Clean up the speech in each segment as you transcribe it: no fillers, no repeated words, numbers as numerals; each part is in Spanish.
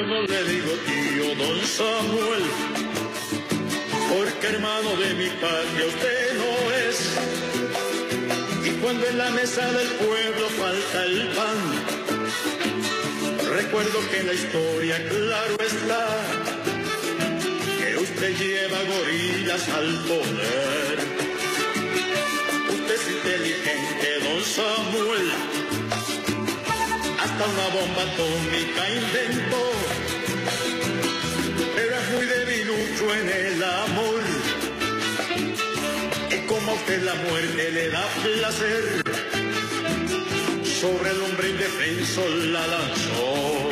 no le digo tío don Samuel, porque hermano de mi patria usted no es. Y cuando en la mesa del pueblo falta el pan, recuerdo que en la historia claro está que usted lleva gorilas al poder. Usted es inteligente, don Samuel, hasta una bomba atómica inventó, pero es muy debilucho en el amor, y como a usted la muerte le da placer, sobre el hombre indefenso la lanzó.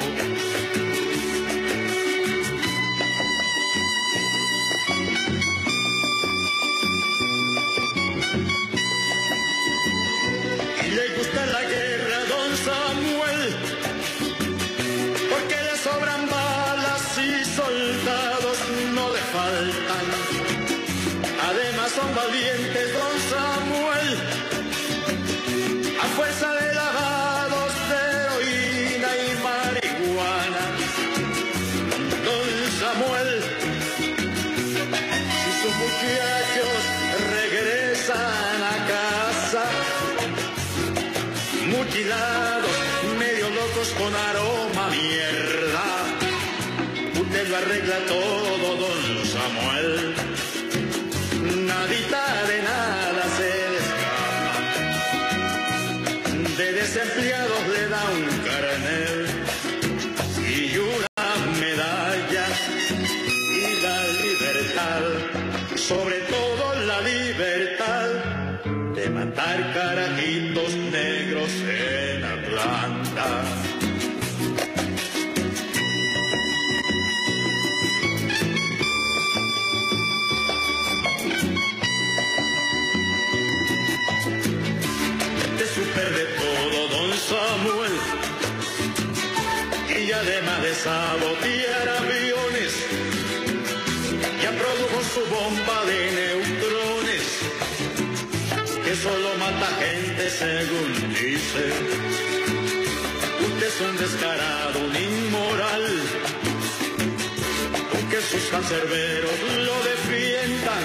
Y le gusta la guerra, don Samuel, porque le sobran balas y soldados no le faltan. Además son valientes, don Samuel, a fuerza de lavados de heroína y marihuana. Don Samuel, si sus muchachos regresan a casa, mutilados, medio locos con aroma a mierda, usted lo arregla todo, don Samuel. Nadita de nada se le escapa, de desempleados le da un carnet y una medalla y la libertad, sobre todo la libertad de matar carajitos negros en Atlanta. De todo, don Samuel, y además de sabotear aviones, ya produjo su bomba de neutrones, que solo mata gente según dice. Usted es un descarado, un inmoral, aunque sus cancerberos lo defiendan,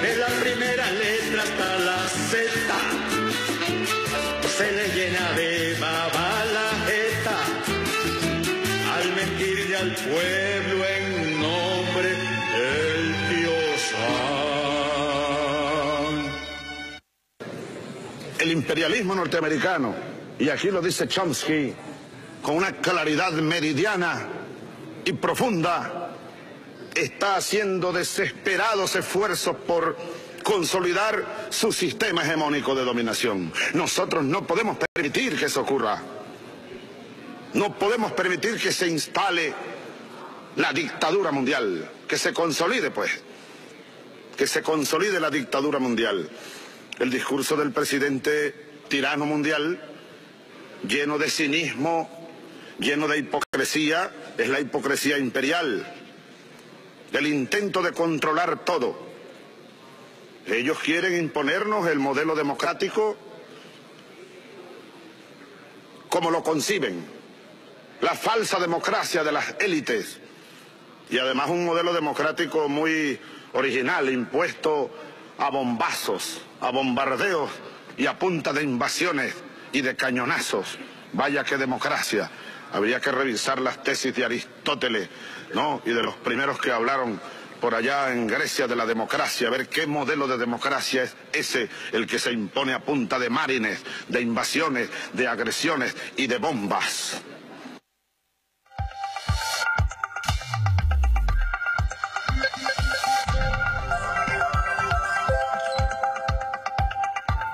de la primera letra hasta la Z, se le llena de baba la jeta al mentirle al pueblo en nombre del tío Sam. El imperialismo norteamericano, y aquí lo dice Chomsky con una claridad meridiana y profunda, está haciendo desesperados esfuerzos por consolidar su sistema hegemónico de dominación. Nosotros no podemos permitir que eso ocurra. No podemos permitir que se instale la dictadura mundial, que se consolide, pues, que se consolide la dictadura mundial. El discurso del presidente tirano mundial, lleno de cinismo, lleno de hipocresía, es la hipocresía imperial, del intento de controlar todo. Ellos quieren imponernos el modelo democrático como lo conciben, la falsa democracia de las élites, y además un modelo democrático muy original, impuesto a bombazos, a bombardeos y a punta de invasiones y de cañonazos. Vaya que democracia. Habría que revisar las tesis de Aristóteles, ¿no? Y de los primeros que hablaron por allá en Grecia de la democracia, a ver qué modelo de democracia es ese, el que se impone a punta de marines, de invasiones, de agresiones y de bombas.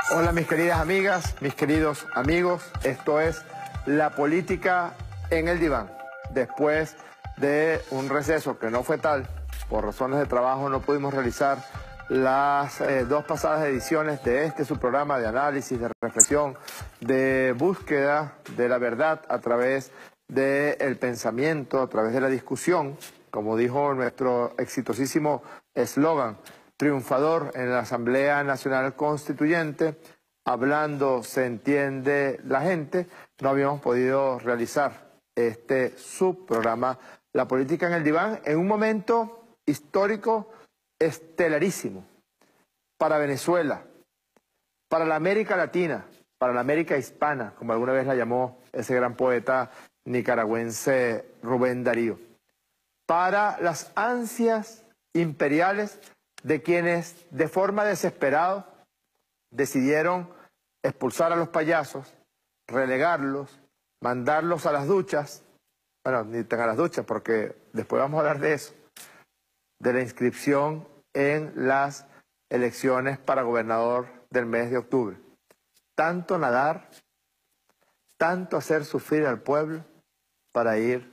Hola mis queridas amigas, mis queridos amigos, esto es La Política en el Diván. Después de un receso que no fue tal, por razones de trabajo no pudimos realizar las dos pasadas ediciones de su programa de análisis, de reflexión, de búsqueda de la verdad a través del pensamiento, a través de la discusión, como dijo nuestro exitosísimo eslogan, triunfador en la Asamblea Nacional Constituyente, hablando se entiende la gente. No habíamos podido realizar su programa La Política en el Diván, en un momento histórico estelarísimo para Venezuela, para la América Latina, para la América hispana, como alguna vez la llamó ese gran poeta nicaragüense Rubén Darío, para las ansias imperiales de quienes de forma desesperada decidieron expulsar a los payasos, relegarlos, mandarlos a las duchas, bueno, ni tan a las duchas porque después vamos a hablar de eso, de la inscripción en las elecciones para gobernador del mes de octubre. Tanto nadar, tanto hacer sufrir al pueblo para ir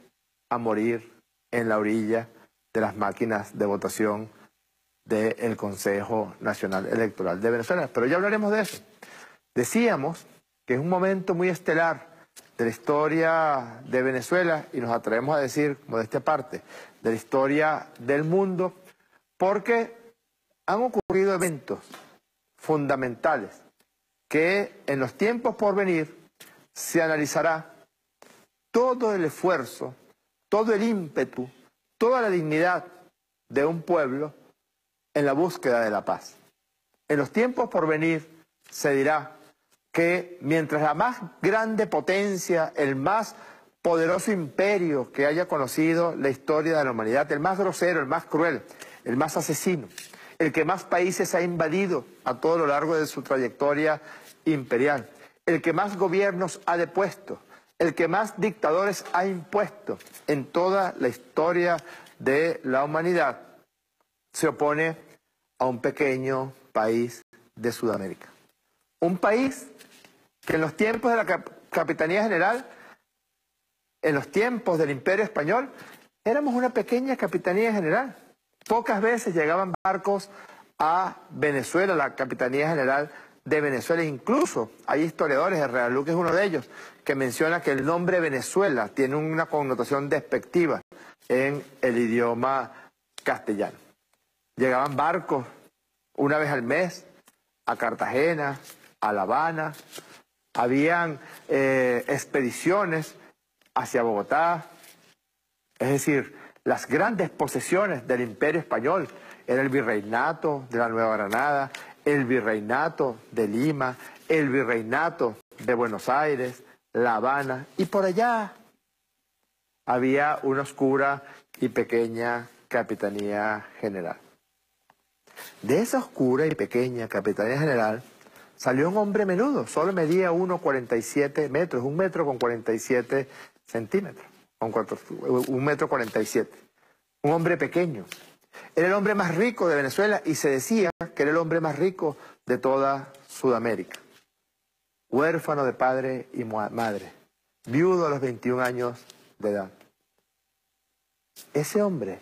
a morir en la orilla de las máquinas de votación del Consejo Nacional Electoral de Venezuela. Pero ya hablaremos de eso. Decíamos que es un momento muy estelar de la historia de Venezuela y nos atrevemos a decir, modestia aparte, de la historia del mundo, porque han ocurrido eventos fundamentales que en los tiempos por venir se analizará todo el esfuerzo, todo el ímpetu, toda la dignidad de un pueblo en la búsqueda de la paz. En los tiempos por venir se dirá que mientras la más grande potencia, el más poderoso imperio que haya conocido la historia de la humanidad, el más grosero, el más cruel, el más asesino, el que más países ha invadido a todo lo largo de su trayectoria imperial, el que más gobiernos ha depuesto, el que más dictadores ha impuesto en toda la historia de la humanidad, se opone a un pequeño país de Sudamérica. Un país que en los tiempos de la Capitanía General, en los tiempos del Imperio Español, éramos una pequeña Capitanía General. Pocas veces llegaban barcos a Venezuela, la Capitanía General de Venezuela. Incluso hay historiadores, el Real Luque es uno de ellos, que menciona que el nombre Venezuela tiene una connotación despectiva en el idioma castellano. Llegaban barcos una vez al mes a Cartagena, a La Habana, habían expediciones hacia Bogotá, es decir, las grandes posesiones del Imperio Español era el virreinato de la Nueva Granada, el virreinato de Lima, el virreinato de Buenos Aires, La Habana, y por allá había una oscura y pequeña Capitanía General. De esa oscura y pequeña Capitanía General salió un hombre menudo, solo medía 1,47 metros, 1 metro con 47 centímetros, 1 metro 47. Un hombre pequeño. Era el hombre más rico de Venezuela y se decía que era el hombre más rico de toda Sudamérica. Huérfano de padre y madre, viudo a los 21 años de edad. Ese hombre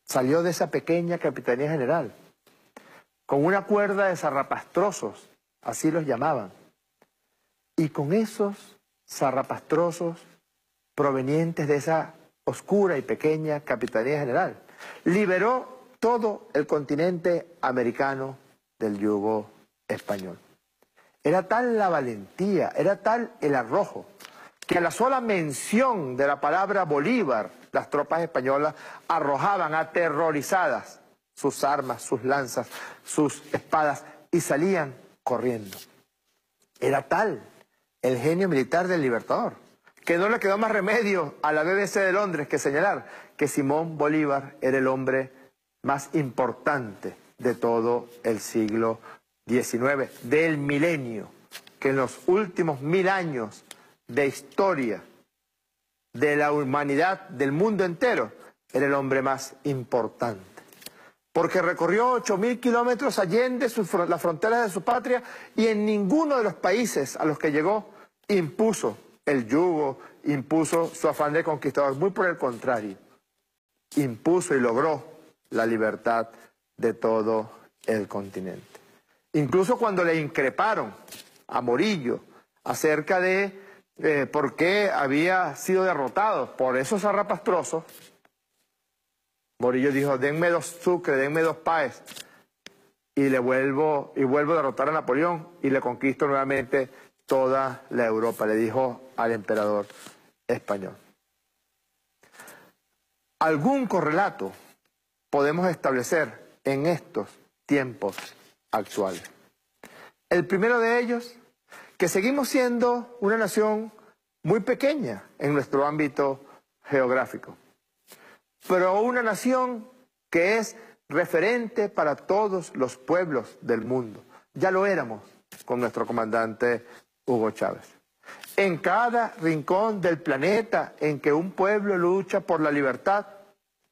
salió de esa pequeña Capitanía General con una cuerda de zarrapastrosos, así los llamaban. Y con esos zarrapastrosos provenientes de esa oscura y pequeña Capitanía General, liberó todo el continente americano del yugo español. Era tal la valentía, era tal el arrojo, que a la sola mención de la palabra Bolívar, las tropas españolas arrojaban aterrorizadas sus armas, sus lanzas, sus espadas y salían corriendo. Era tal el genio militar del Libertador, que no le quedó más remedio a la BBC de Londres que señalar que Simón Bolívar era el hombre más importante de todo el siglo XIX, del milenio, que en los últimos 1000 años de historia de la humanidad, del mundo entero, era el hombre más importante. Porque recorrió 8.000 kilómetros allende las fronteras de su patria y en ninguno de los países a los que llegó impuso el yugo, impuso su afán de conquistador. Muy por el contrario, impuso y logró la libertad de todo el continente. Incluso cuando le increparon a Morillo acerca de por qué había sido derrotado por esos zarrapastrosos, Morillo dijo: denme 2 Sucre, denme 2 Páez y vuelvo a derrotar a Napoleón y le conquisto nuevamente toda la Europa. Le dijo al emperador: español. Algún correlato podemos establecer en estos tiempos actuales. El primero de ellos, que seguimos siendo una nación muy pequeña en nuestro ámbito geográfico, pero una nación que es referente para todos los pueblos del mundo. Ya lo éramos con nuestro comandante Hugo Chávez. En cada rincón del planeta en que un pueblo lucha por la libertad,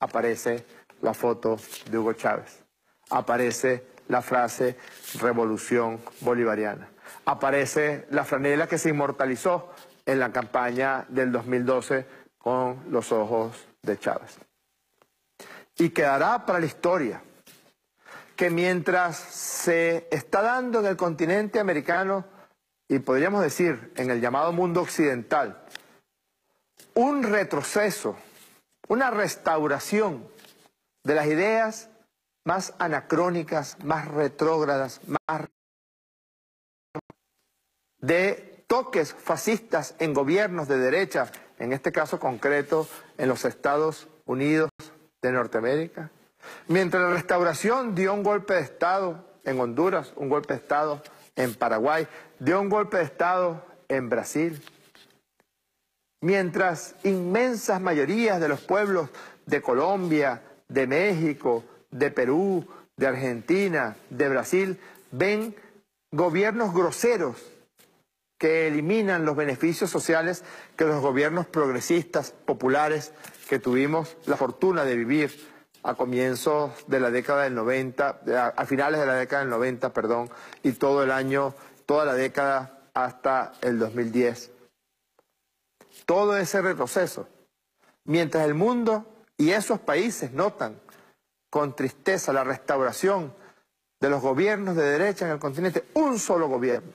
aparece la foto de Hugo Chávez. Aparece la frase Revolución Bolivariana. Aparece la franela que se inmortalizó en la campaña del 2012 con los ojos de Chávez. Y quedará para la historia que mientras se está dando en el continente americano, y podríamos decir en el llamado mundo occidental, un retroceso, una restauración de las ideas más anacrónicas, más retrógradas, más de toques fascistas en gobiernos de derecha, en este caso concreto en los Estados Unidos de Norteamérica. Mientras la restauración dio un golpe de Estado en Honduras, un golpe de Estado en Paraguay, dio un golpe de Estado en Brasil. Mientras inmensas mayorías de los pueblos de Colombia, de México, de Perú, de Argentina, de Brasil, ven gobiernos groseros que eliminan los beneficios sociales que los gobiernos progresistas, populares, que tuvimos la fortuna de vivir a comienzos de la década del 90, a finales de la década del 90, perdón, y todo el año, toda la década hasta el 2010. Todo ese retroceso, mientras el mundo y esos países notan con tristeza la restauración de los gobiernos de derecha en el continente, un solo gobierno,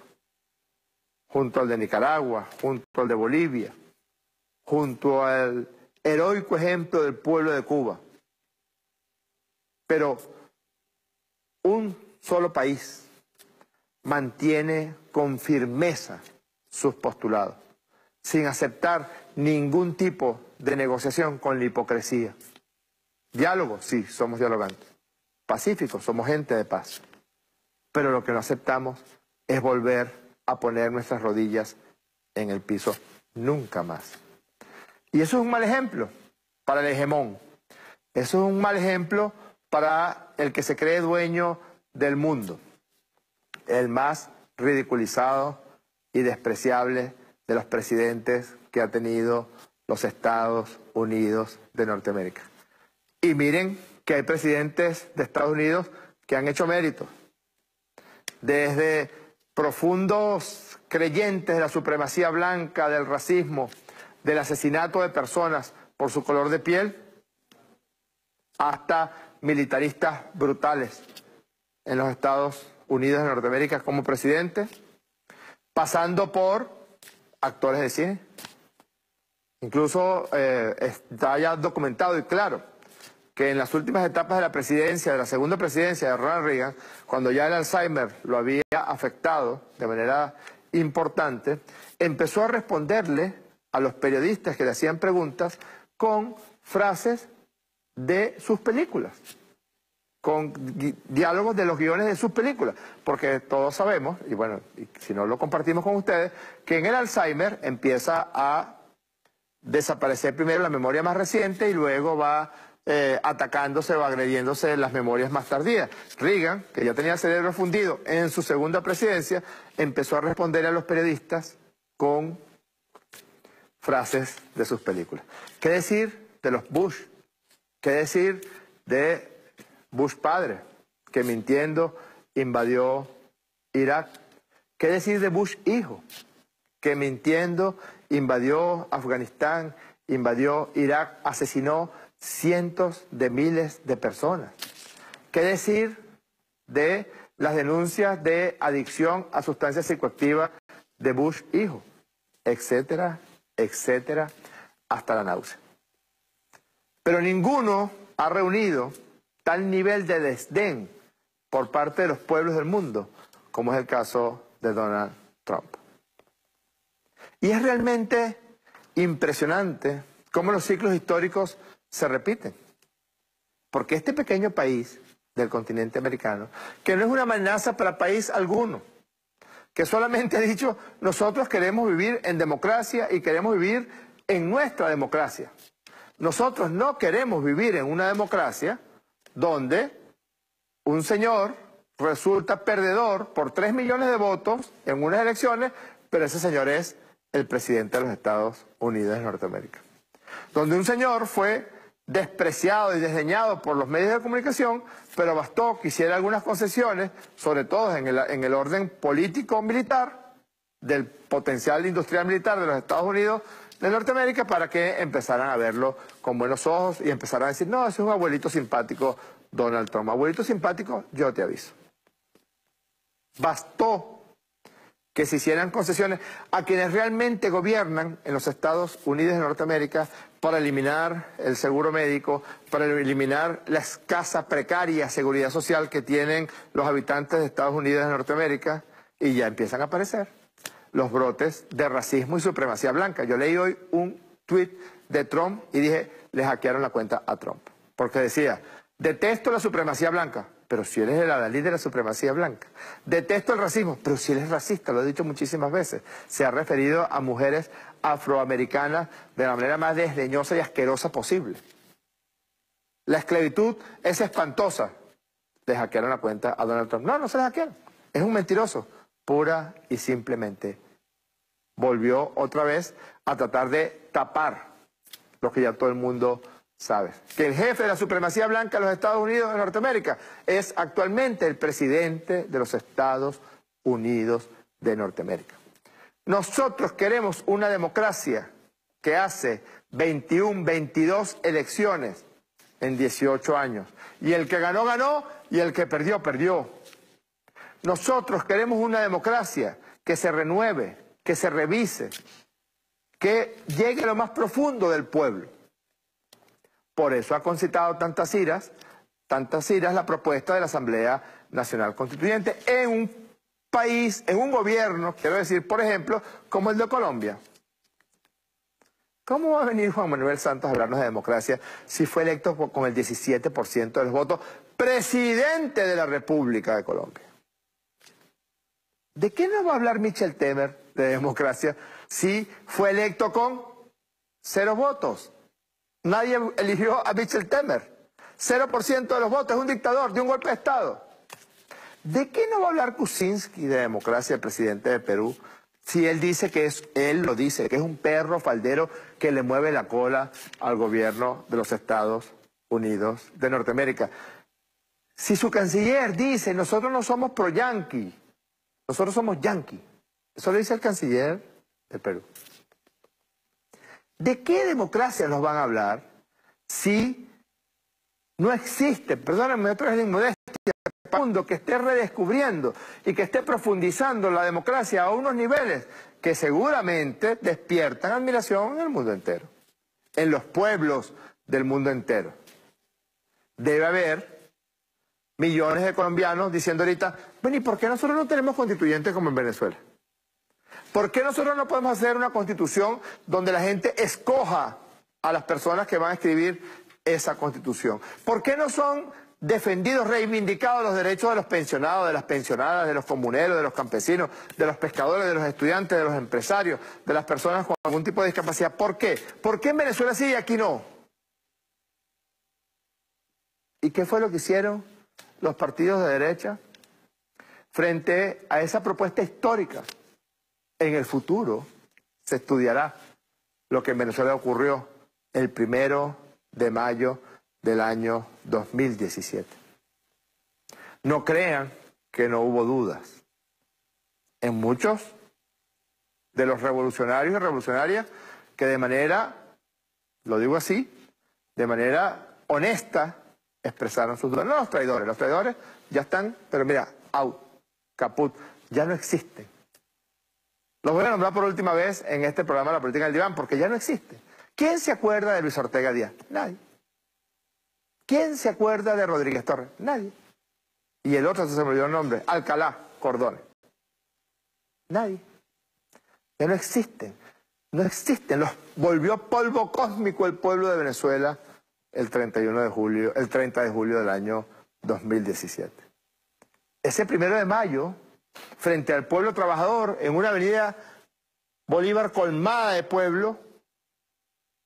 junto al de Nicaragua, junto al de Bolivia, junto al heroico ejemplo del pueblo de Cuba. Pero un solo país mantiene con firmeza sus postulados, sin aceptar ningún tipo de negociación con la hipocresía. Diálogo, sí, somos dialogantes. Pacíficos, somos gente de paz. Pero lo que no aceptamos es volver a poner nuestras rodillas en el piso nunca más. Y eso es un mal ejemplo para el hegemón. Eso es un mal ejemplo para el que se cree dueño del mundo. El más ridiculizado y despreciable de los presidentes que ha tenido los Estados Unidos de Norteamérica. Y miren que hay presidentes de Estados Unidos que han hecho méritos. Desde profundos creyentes de la supremacía blanca, del racismo, del asesinato de personas por su color de piel, hasta militaristas brutales en los Estados Unidos de Norteamérica como presidentes, pasando por actores de cine. Incluso está ya documentado y claro que en las últimas etapas de la presidencia, de la segunda presidencia de Ronald Reagan, cuando ya el Alzheimer lo había afectado de manera importante, empezó a responderle a los periodistas que le hacían preguntas con frases de sus películas, con diálogos de los guiones de sus películas, porque todos sabemos, y bueno, y si no lo compartimos con ustedes, que en el Alzheimer empieza a desaparecer primero la memoria más reciente y luego va atacándose o agrediéndose las memorias más tardías. Reagan, que ya tenía el cerebro fundido en su segunda presidencia, empezó a responder a los periodistas con frases de sus películas. ¿Qué decir de los Bush? ¿Qué decir de Bush padre, que mintiendo invadió Irak? ¿Qué decir de Bush hijo, que mintiendo invadió Afganistán, invadió Irak, asesinó cientos de miles de personas? ¿Qué decir de las denuncias de adicción a sustancias psicoactivas de Bush hijo? Etcétera, etcétera, hasta la náusea. Pero ninguno ha reunido tal nivel de desdén por parte de los pueblos del mundo como es el caso de Donald Trump. Y es realmente impresionante cómo los ciclos históricos se repiten. Porque este pequeño país del continente americano, que no es una amenaza para país alguno, que solamente ha dicho, nosotros queremos vivir en democracia y queremos vivir en nuestra democracia. Nosotros no queremos vivir en una democracia donde un señor resulta perdedor por 3 millones de votos en unas elecciones, pero ese señor es el presidente de los Estados Unidos de Norteamérica. Donde un señor fue despreciado y desdeñado por los medios de comunicación, pero bastó que hiciera algunas concesiones, sobre todo en el orden político-militar, del potencial industrial militar de los Estados Unidos de Norteamérica, para que empezaran a verlo con buenos ojos y empezaran a decir, no, ese es un abuelito simpático, Donald Trump. Abuelito simpático, yo te aviso. Bastó que se hicieran concesiones a quienes realmente gobiernan en los Estados Unidos de Norteamérica para eliminar el seguro médico, para eliminar la escasa, precaria seguridad social que tienen los habitantes de Estados Unidos de Norteamérica, y ya empiezan a aparecer los brotes de racismo y supremacía blanca. Yo leí hoy un tuit de Trump y dije, le hackearon la cuenta a Trump, porque decía, detesto la supremacía blanca, pero si eres el adalid de la supremacía blanca. Detesto el racismo, pero si eres racista, lo he dicho muchísimas veces. Se ha referido a mujeres afroamericanas de la manera más desdeñosa y asquerosa posible. La esclavitud es espantosa. Le hackearon la cuenta a Donald Trump. No, no se le hackearon. Es un mentiroso. Pura y simplemente volvió otra vez a tratar de tapar lo que ya todo el mundo sabe. Que el jefe de la supremacía blanca de los Estados Unidos de Norteamérica es actualmente el presidente de los Estados Unidos de Norteamérica. Nosotros queremos una democracia que hace 21, 22 elecciones en 18 años. Y el que ganó, ganó, y el que perdió, perdió. Nosotros queremos una democracia que se renueve, que se revise, que llegue a lo más profundo del pueblo. Por eso ha concitado tantas iras la propuesta de la Asamblea Nacional Constituyente en un país, en un gobierno, quiero decir, por ejemplo, como el de Colombia. ¿Cómo va a venir Juan Manuel Santos a hablarnos de democracia si fue electo con el 17% de los votos presidente de la República de Colombia? ¿De qué nos va a hablar Michel Temer de democracia si fue electo con 0 votos? Nadie eligió a Michel Temer. 0% de los votos, es un dictador, de un golpe de Estado. ¿De qué no va a hablar Kuczynski de democracia, el presidente de Perú, si él dice que es, él lo dice, que es un perro faldero que le mueve la cola al gobierno de los Estados Unidos de Norteamérica? Si su canciller dice, nosotros no somos pro-yanqui, nosotros somos yanqui. Eso lo dice el canciller de Perú. ¿De qué democracia nos van a hablar si no existe, perdónenme otra vez la inmodestia, un mundo que esté redescubriendo y que esté profundizando la democracia a unos niveles que seguramente despiertan admiración en el mundo entero, en los pueblos del mundo entero? Debe haber millones de colombianos diciendo ahorita, bueno, ¿y por qué nosotros no tenemos constituyentes como en Venezuela? ¿Por qué nosotros no podemos hacer una constitución donde la gente escoja a las personas que van a escribir esa constitución? ¿Por qué no son defendidos, reivindicados los derechos de los pensionados, de las pensionadas, de los comuneros, de los campesinos, de los pescadores, de los estudiantes, de los empresarios, de las personas con algún tipo de discapacidad? ¿Por qué? ¿Por qué en Venezuela sí y aquí no? ¿Y qué fue lo que hicieron los partidos de derecha frente a esa propuesta histórica? En el futuro se estudiará lo que en Venezuela ocurrió el 1 de mayo del año 2017. No crean que no hubo dudas. En muchos de los revolucionarios y revolucionarias que de manera, lo digo así, de manera honesta expresaron sus dudas. No los traidores ya están, pero mira, out, caput, ya no existen. Los voy a nombrar por última vez en este programa de La Política del Diván, porque ya no existe. ¿Quién se acuerda de Luis Ortega Díaz? Nadie. ¿Quién se acuerda de Rodríguez Torres? Nadie. Y el otro, se me olvidó el nombre, Alcalá Cordones. Nadie. Ya no existen. No existen. Los volvió polvo cósmico el pueblo de Venezuela el 30 de julio del año 2017. Ese 1 de mayo, frente al pueblo trabajador, en una avenida Bolívar colmada de pueblo,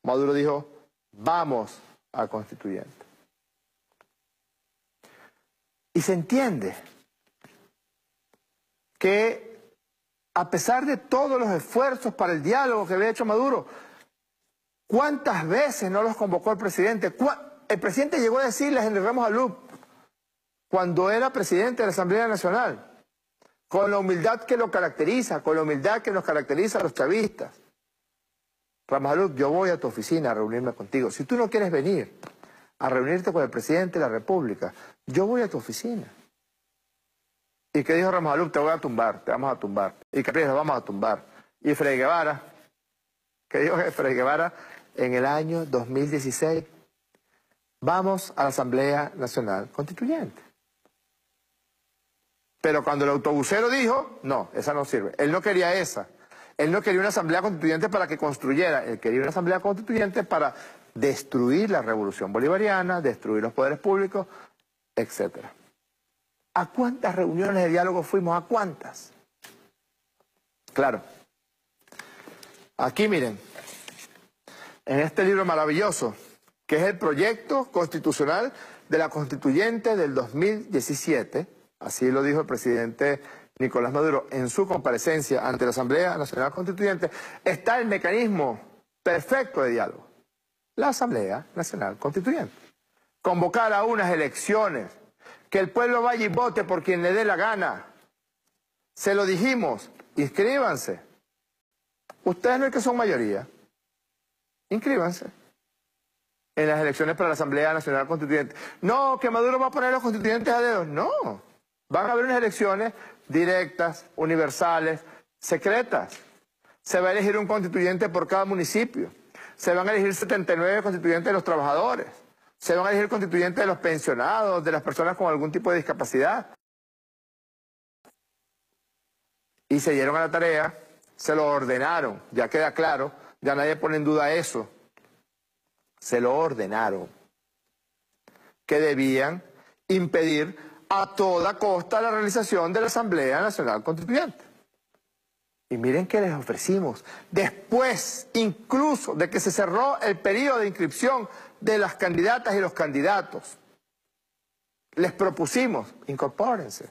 Maduro dijo, vamos a constituyente. Y se entiende que a pesar de todos los esfuerzos para el diálogo que había hecho Maduro, ¿cuántas veces no los convocó el presidente? El presidente llegó a decirle a Henry Ramos Alup, cuando era presidente de la Asamblea Nacional, con la humildad que lo caracteriza, con la humildad que nos caracteriza a los chavistas, Ramos Alup, yo voy a tu oficina a reunirme contigo. Si tú no quieres venir a reunirte con el presidente de la República, yo voy a tu oficina. ¿Y qué dijo Ramos Alup? Te voy a tumbar, te vamos a tumbar. Y Capriles, lo vamos a tumbar. Y Freddy Guevara, ¿qué dijo Freddy Guevara? En el año 2016, vamos a la Asamblea Nacional Constituyente. Pero cuando el autobusero dijo, no, esa no sirve. Él no quería esa. Él no quería una Asamblea Constituyente para que construyera. Él quería una Asamblea Constituyente para destruir la revolución bolivariana, destruir los poderes públicos, etc. ¿A cuántas reuniones de diálogo fuimos? ¿A cuántas? Claro. Aquí miren, en este libro maravilloso, que es el proyecto constitucional de la Constituyente del 2017, así lo dijo el presidente Nicolás Maduro en su comparecencia ante la Asamblea Nacional Constituyente, está el mecanismo perfecto de diálogo. La Asamblea Nacional Constituyente. Convocar a unas elecciones, que el pueblo vaya y vote por quien le dé la gana. Se lo dijimos, inscríbanse. Ustedes no es que son mayoría. Inscríbanse en las elecciones para la Asamblea Nacional Constituyente. No, que Maduro va a poner a los constituyentes a dedos. No, van a haber unas elecciones directas, universales, secretas. Se va a elegir un constituyente por cada municipio. Se van a elegir 79 constituyentes de los trabajadores. Se van a elegir constituyentes de los pensionados, de las personas con algún tipo de discapacidad. Y se dieron a la tarea, se lo ordenaron, ya queda claro, ya nadie pone en duda eso. Se lo ordenaron, que debían impedir a toda costa la realización de la Asamblea Nacional Constituyente. Y miren qué les ofrecimos. Después, incluso de que se cerró el periodo de inscripción de las candidatas y los candidatos, les propusimos, incorpórense,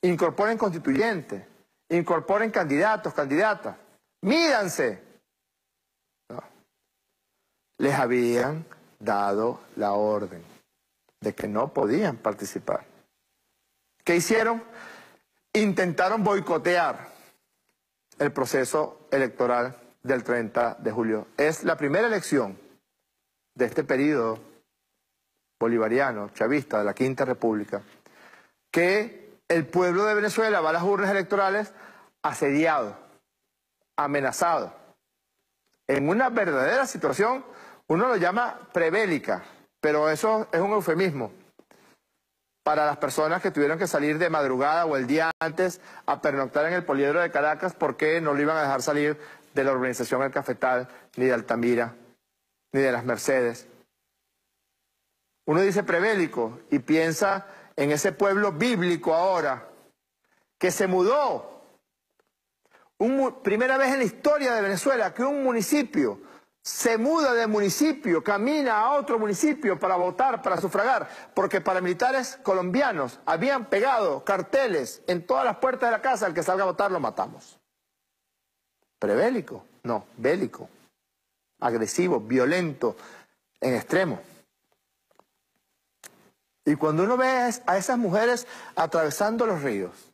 incorporen constituyentes, incorporen candidatos, candidatas, mídanse. No. Les habían dado la orden de que no podían participar. ¿Qué hicieron? Intentaron boicotear el proceso electoral del 30 de julio. Es la primera elección de este periodo bolivariano, chavista, de la Quinta República, que el pueblo de Venezuela va a las urnas electorales asediado, amenazado, en una verdadera situación, uno lo llama prebélica, pero eso es un eufemismo para las personas que tuvieron que salir de madrugada o el día antes a pernoctar en el Poliedro de Caracas porque no lo iban a dejar salir de la urbanización El Cafetal, ni de Altamira, ni de Las Mercedes. Uno dice prebélico y piensa en ese pueblo bíblico ahora, que se mudó. Primera vez en la historia de Venezuela que un municipio se muda de municipio, camina a otro municipio para votar, para sufragar, porque paramilitares colombianos habían pegado carteles en todas las puertas de la casa: al que salga a votar lo matamos. ¿Prebélico? No, bélico, agresivo, violento, en extremo. Y cuando uno ve a esas mujeres atravesando los ríos,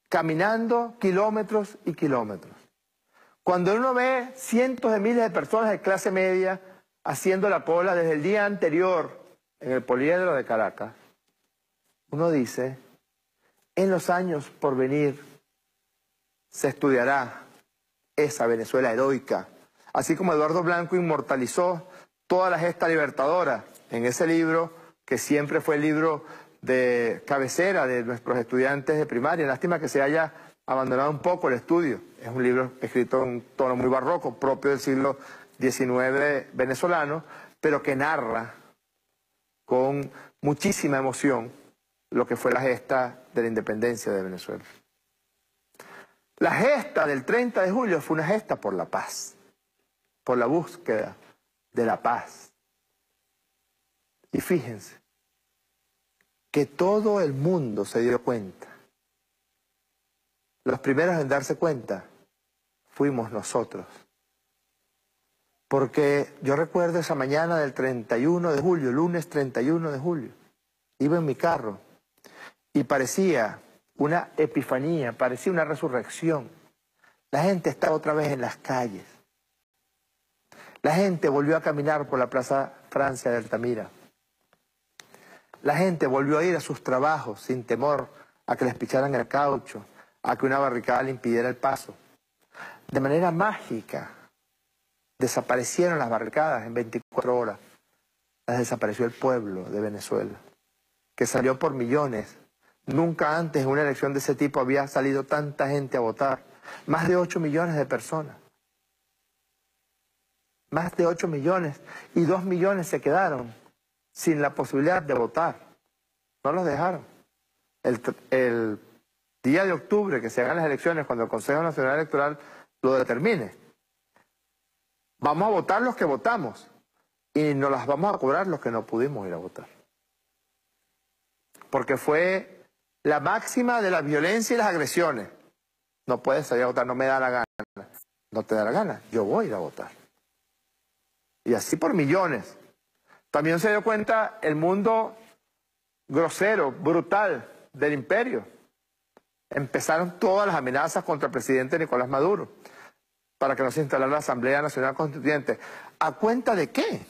caminando kilómetros y kilómetros, cuando uno ve cientos de miles de personas de clase media haciendo la cola desde el día anterior en el Poliedro de Caracas, uno dice, en los años por venir se estudiará esa Venezuela heroica, así como Eduardo Blanco inmortalizó toda la gesta libertadora en ese libro que siempre fue el libro de cabecera de nuestros estudiantes de primaria. Lástima que se haya abandonado un poco el estudio. Es un libro escrito en un tono muy barroco, propio del siglo XIX venezolano, pero que narra con muchísima emoción lo que fue la gesta de la independencia de Venezuela. La gesta del 30 de julio fue una gesta por la paz, por la búsqueda de la paz. Y fíjense que todo el mundo se dio cuenta. Los primeros en darse cuenta fuimos nosotros. Porque yo recuerdo esa mañana del 31 de julio, lunes 31 de julio, iba en mi carro y parecía una epifanía, parecía una resurrección. La gente estaba otra vez en las calles. La gente volvió a caminar por la Plaza Francia de Altamira. La gente volvió a ir a sus trabajos sin temor a que les picharan el caucho, a que una barricada le impidiera el paso. De manera mágica, desaparecieron las barricadas en 24 horas. Las desapareció el pueblo de Venezuela, que salió por millones. Nunca antes en una elección de ese tipo había salido tanta gente a votar. Más de 8 millones de personas. Más de 8 millones. Y 2 millones se quedaron sin la posibilidad de votar. No los dejaron. El día de octubre que se hagan las elecciones, cuando el Consejo Nacional Electoral lo determine, vamos a votar los que votamos y nos las vamos a cobrar los que no pudimos ir a votar. Porque fue la máxima de la violencia y las agresiones. No puedes salir a votar, no me da la gana. No te da la gana, yo voy a ir a votar. Y así por millones. También se dio cuenta el mundo grosero, brutal del imperio. Empezaron todas las amenazas contra el presidente Nicolás Maduro para que no se instalara la Asamblea Nacional Constituyente. ¿A cuenta de qué?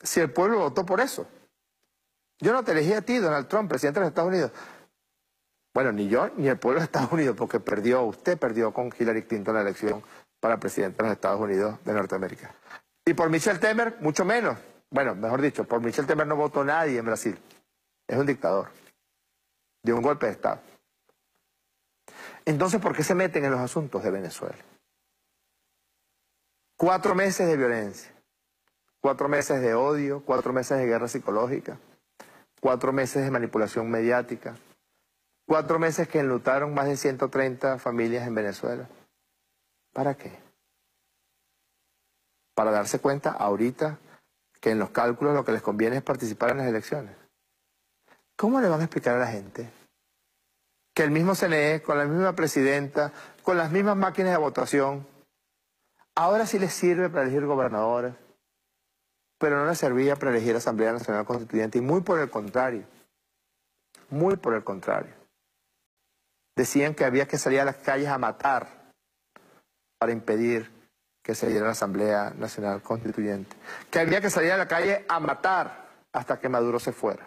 Si el pueblo votó por eso. Yo no te elegí a ti, Donald Trump, presidente de los Estados Unidos. Bueno, ni yo ni el pueblo de Estados Unidos, porque usted perdió con Hillary Clinton la elección para presidente de los Estados Unidos de Norteamérica. Y por Michel Temer, mucho menos. Bueno, mejor dicho, por Michel Temer no votó nadie en Brasil. Es un dictador. Dio un golpe de Estado. Entonces, ¿por qué se meten en los asuntos de Venezuela? 4 meses de violencia, 4 meses de odio, 4 meses de guerra psicológica, 4 meses de manipulación mediática, 4 meses que enlutaron más de 130 familias en Venezuela. ¿Para qué? Para darse cuenta ahorita que en los cálculos lo que les conviene es participar en las elecciones. ¿Cómo le van a explicar a la gente que el mismo CNE, con la misma presidenta, con las mismas máquinas de votación, ahora sí les sirve para elegir gobernadores, pero no les servía para elegir Asamblea Nacional Constituyente? Y muy por el contrario, muy por el contrario. Decían que había que salir a las calles a matar para impedir que se diera la Asamblea Nacional Constituyente. Que había que salir a la calle a matar hasta que Maduro se fuera.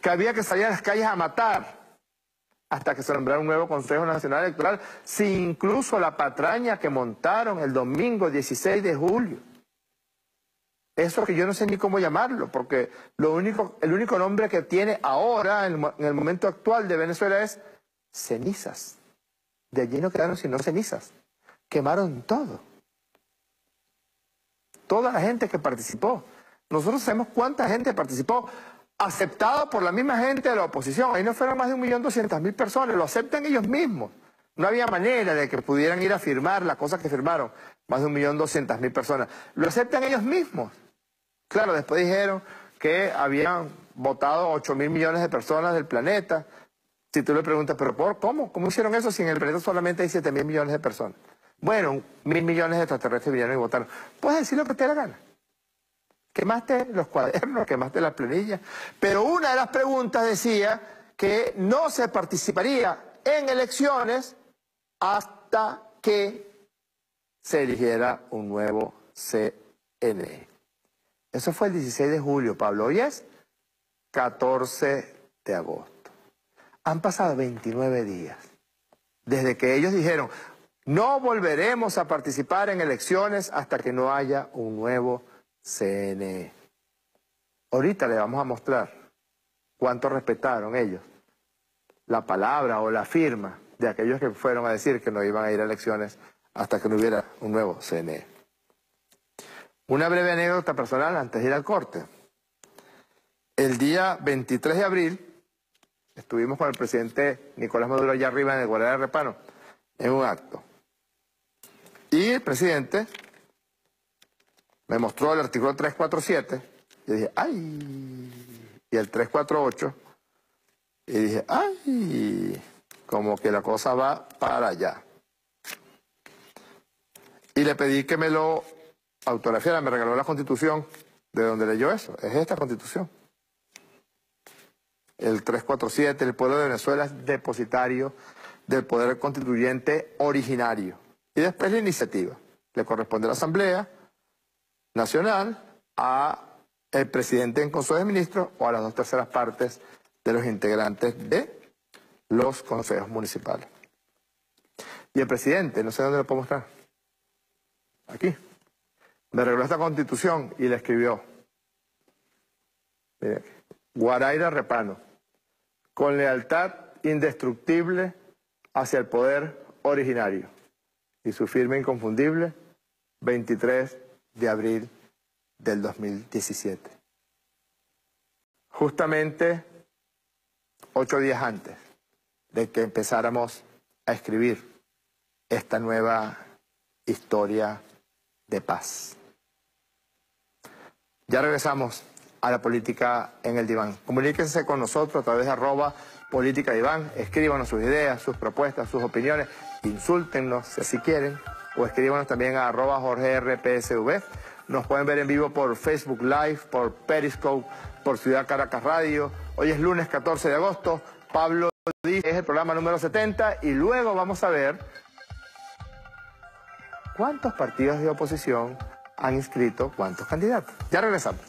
Que había que salir a las calles a matar hasta que se nombrara un nuevo Consejo Nacional Electoral, sin incluso la patraña que montaron el domingo 16 de julio. Eso que yo no sé ni cómo llamarlo, porque el único nombre que tiene ahora, en el momento actual de Venezuela, es cenizas. De allí no quedaron sino cenizas. Quemaron todo. Toda la gente que participó. Nosotros sabemos cuánta gente participó, aceptado por la misma gente de la oposición. Ahí no fueron más de 1.200.000 personas, lo aceptan ellos mismos. No había manera de que pudieran ir a firmar las cosas que firmaron más de 1.200.000 personas. Lo aceptan ellos mismos. Claro, después dijeron que habían votado 8.000 millones de personas del planeta. Si tú le preguntas, ¿pero por cómo? ¿Cómo hicieron eso si en el planeta solamente hay 7.000 millones de personas? Bueno, 1.000 millones de extraterrestres vinieron y votaron. Puedes decir lo que te dé la gana. Quemaste los cuadernos, quemaste las planillas. Pero una de las preguntas decía que no se participaría en elecciones hasta que se eligiera un nuevo CNE. Eso fue el 16 de julio, Pablo. Hoy es 14 de agosto. Han pasado 29 días desde que ellos dijeron: no volveremos a participar en elecciones hasta que no haya un nuevo CNE. Ahorita le vamos a mostrar cuánto respetaron ellos la palabra o la firma de aquellos que fueron a decir que no iban a ir a elecciones hasta que no hubiera un nuevo CNE. Una breve anécdota personal antes de ir al corte. El día 23 de abril estuvimos con el presidente Nicolás Maduro allá arriba en el Guardia de Repano, en un acto. Y el presidente me mostró el artículo 347 y dije, ¡ay! Y el 348 y dije, ¡ay! Como que la cosa va para allá. Y le pedí que me lo autografiara, me regaló la Constitución. ¿De dónde leyó eso? Es esta Constitución. El 347, el pueblo de Venezuela es depositario del poder constituyente originario. Y después la iniciativa. Le corresponde a la Asamblea Nacional, a el presidente en Consejo de Ministros o a las 2/3 partes de los integrantes de los consejos municipales. Y el presidente, no sé dónde lo puedo mostrar, aquí, me regaló esta Constitución y le escribió, mire, Guaraíra Repano, con lealtad indestructible hacia el poder originario, y su firma inconfundible, 23 de abril del 2017. Justamente 8 días antes de que empezáramos a escribir esta nueva historia de paz. Ya regresamos a la política en el diván. Comuníquense con nosotros a través de @políticadiván, escríbanos sus ideas, sus propuestas, sus opiniones, insúltennos si así quieren, o escríbanos también a @JorgeRPSV. Nos pueden ver en vivo por Facebook Live, por Periscope, por Ciudad Caracas Radio. Hoy es lunes 14 de agosto, Pablo dice, es el programa número 70, y luego vamos a ver cuántos partidos de oposición han inscrito cuántos candidatos. Ya regresamos.